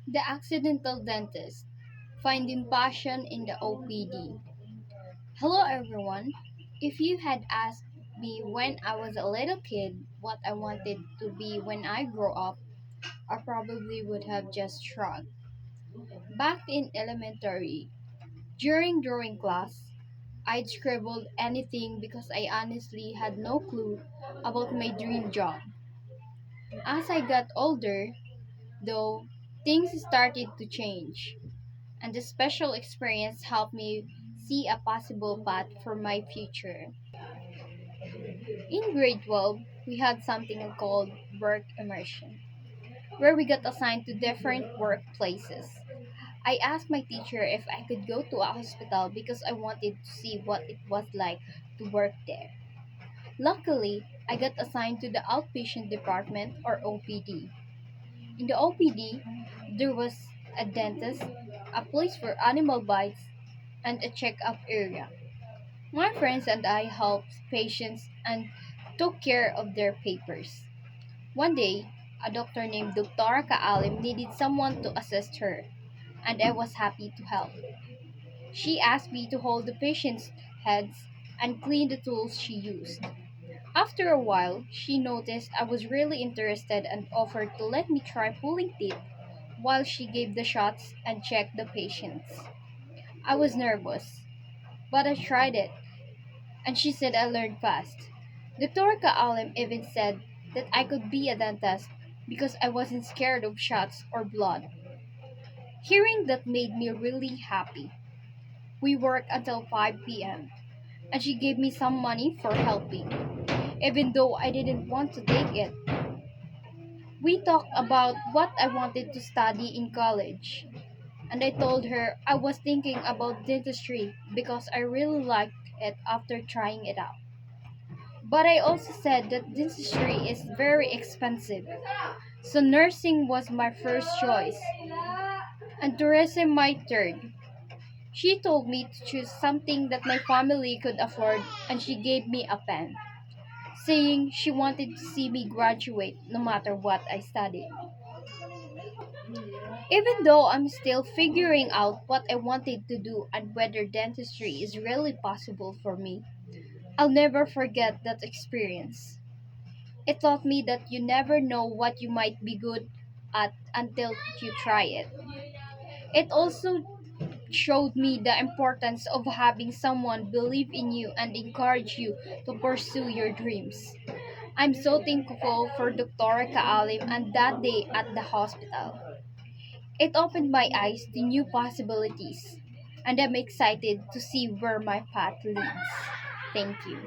The Accidental Dentist, Finding Passion in the OPD. Hello everyone. If you had asked me when I was a little kid what I wanted to be when I grow up, I probably would have just shrugged. Back in elementary, during drawing class, I'd scribbled anything because I honestly had no clue about my dream job. As I got older, though, things started to change, and the special experience helped me see a possible path for my future. In grade 12, we had something called work immersion, where we got assigned to different workplaces. I asked my teacher if I could go to a hospital because I wanted to see what it was like to work there. Luckily, I got assigned to the outpatient department or OPD. In the OPD, there was a dentist, a place for animal bites, and a checkup area. My friends and I helped patients and took care of their papers. One day, a doctor named Dr. Kaalim needed someone to assist her, and I was happy to help. She asked me to hold the patients' heads and clean the tools she used. After a while, she noticed I was really interested and offered to let me try pulling teeth while she gave the shots and checked the patients. I was nervous, but I tried it, and she said I learned fast. Dr. Kaalim even said that I could be a dentist because I wasn't scared of shots or blood. Hearing that made me really happy. We worked until 5 p.m., and she gave me some money for helping, even though I didn't want to take it. We talked about what I wanted to study in college, and I told her I was thinking about dentistry because I really liked it after trying it out. But I also said that dentistry is very expensive, so nursing was my first choice, and tourism my third. She told me to choose something that my family could afford, and she gave me a pen, saying she wanted to see me graduate no matter what I studied. Even though I'm still figuring out what I wanted to do and whether dentistry is really possible for me, I'll never forget that experience. It taught me that you never know what you might be good at until you try it. It also showed me the importance of having someone believe in you and encourage you to pursue your dreams. I'm so thankful for Dr. Kaalim and that day at the hospital. It opened my eyes to new possibilities, and I'm excited to see where my path leads. Thank you.